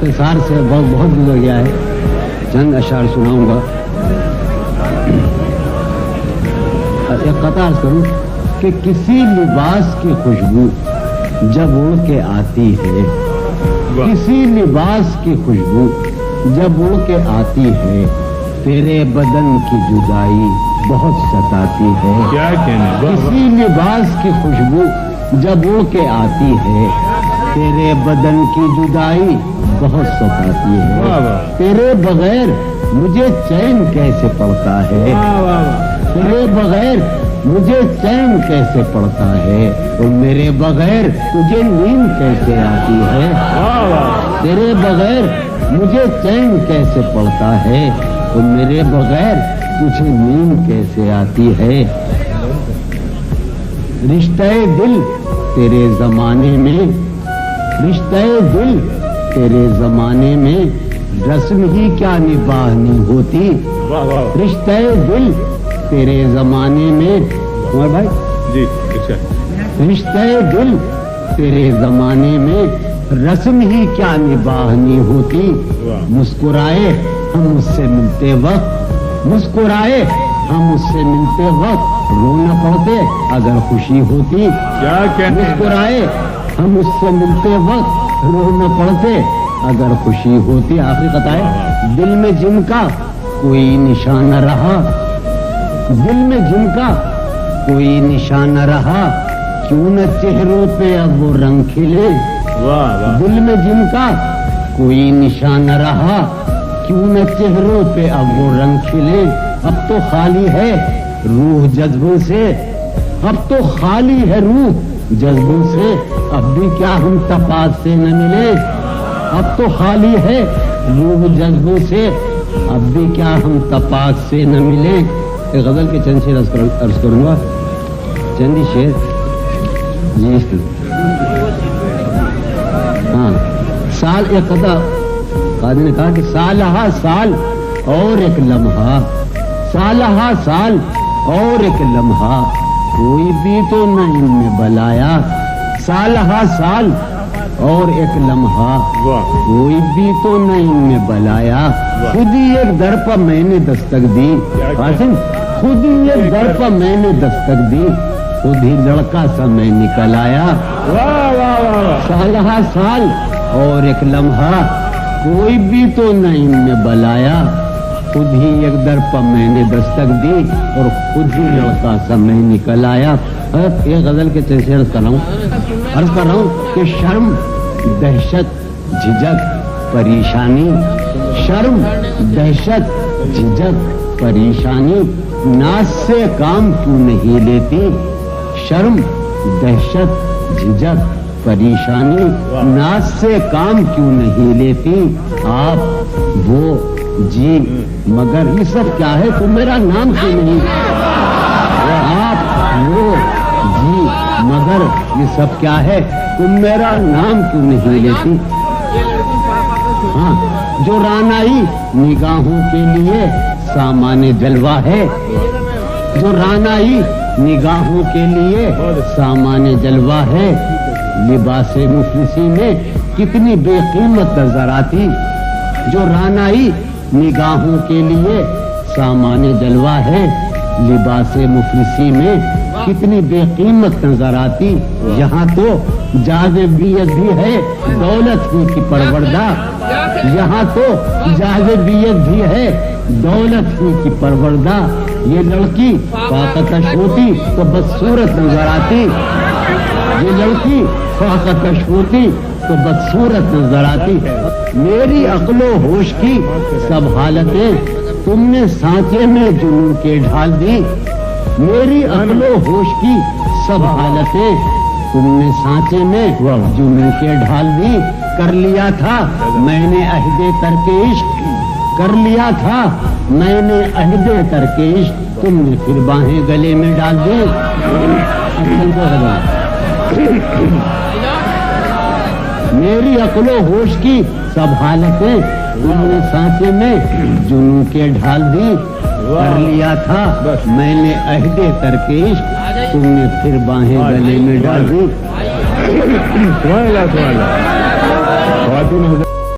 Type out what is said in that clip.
اختصار سے بہت گزر گیا ہے، چند اشعار سناؤں گا. ایک قطع عرض کروں کہ کسی لباس کی خوشبو جب اڑ کے آتی ہے، کسی لباس کی خوشبو جب اڑ کے آتی ہے، تیرے بدن کی جدائی بہت ستاتی ہے. کیا کہنا. کسی لباس کی خوشبو جب اڑ کے آتی ہے، تیرے بدن کی جدائی بہت ستاتی ہے. تیرے بغیر مجھے چین کیسے پڑتا ہے، تیرے بغیر مجھے چین کیسے پڑتا ہے، اور میرے بغیر تجھے نیند کیسے آتی ہے. تیرے بغیر مجھے چین کیسے پڑتا ہے، اور میرے بغیر تجھے نیند کیسے آتی ہے. رشتہ دل تیرے زمانے میں، رشتہ دل تیرے زمانے میں رسم ہی کیا نبھانی ہوتی. رشتہ دل تیرے زمانے میں عمر بھائی جی رشتہ دل تیرے زمانے میں رسم ہی کیا نبھانی ہوتی. مسکرائے ہم اس سے ملتے وقت، مسکرائے ہم اس سے ملتے وقت رونا پڑتے اگر خوشی ہوتی. کیا کہتے ہیں. مسکرائے ہم اس سے ملتے وقت رونا پڑتے اگر خوشی ہوتی. آخری قطع ہے. دل میں جن کا کوئی نشان نہ رہا، دل میں جن کا کوئی نشان نہ رہا، کیوں نہ چہروں پہ اب وہ رنگ کھلے. دل میں جن کا کوئی نشان نہ رہا، کیوں نہ چہروں پہ اب وہ رنگ کھلے. اب تو خالی ہے روح جذبوں سے، اب تو خالی ہے روح جذبوں سے، اب بھی کیا ہم تپاس سے نہ ملے. اب تو خالی ہے روح جذبوں سے، اب بھی کیا ہم تپاس سے نہ ملے. ایک غزل کے چند شعر عرض کروں گا، چند ہی شعر. جی ہاں. سال ایک قطع قاضی نے کہا کہ سال ہا سال اور ایک لمحہ، سال ہا سال اور ایک لمحہ، کوئی بھی تو نہ ان میں بلایا. سال ہا سال اور ایک لمحہ، کوئی بھی تو نہ ان میں بلایا. خود ہی ایک در پر میں نے دستک دی. قاسم خود ہی ایک در پر میں نے دستک دی، خود ہی لڑکا سا میں نکل آیا. سال ہا سال اور ایک لمحہ، کوئی بھی تو نہ ان میں بلایا. خود ہی ایک در پر میں نے دستک دی اور خود ہی لڑکا سا میں نکل آیا. ایک غزل کے تیسرے عرض کر رہا ہوں کہ شرم دہشت جھجک پریشانی، شرم دہشت جھجک پریشانی، ناز سے کام کیوں نہیں لیتی. شرم دہشت جھجک پریشانی، ناز سے کام کیوں نہیں لیتی. آپ وہ جی مگر یہ سب کیا ہے، تم میرا نام کیوں نہیں. آپ وہ جی مگر یہ سب کیا ہے، تم میرا نام کیوں نہیں لیتی. ہاں جو رانائی نگاہوں کے لیے سامان جلوہ ہے، جو رانائی نگاہوں کے لیے سامان جلوہ ہے، لباس مفلسی میں کتنی بے قیمت نظر آتی. جو رانائی نگاہوں کے لیے سامان جلوہ ہے، لباس مفلسی میں کتنی بے قیمت نظر آتی. یہاں تو جاذبیت بھی ہے دولت ہی کی پروردہ، یہاں تو جاذبیت بھی ہے دولت ہی کی پروردہ. یہ لڑکی فاقتش ہوتی تو بدصورت نظر آتی، یہ لڑکی فاقتش ہوتی تو بدصورت نظر آتی. میری عقل و ہوش کی سب حالتیں تم نے سانچے میں جنون کے ڈھال دی. میری عقل و ہوش کی سب حالتیں تم نے سانچے میں جنون کے ڈھال دی. کر لیا تھا میں نے عہد ترک عشق، کر لیا تھا میں نے عہد ترک عشق، تم نے پھر باہیں گلے میں ڈال دی. میری عقل و ہوش کی سب حالتیں تم نے سانچے میں جنوں کے ڈھال دی. کر لیا تھا میں نے عہد ترک عشق، تم نے پھر باہیں گلے میں ڈال دی.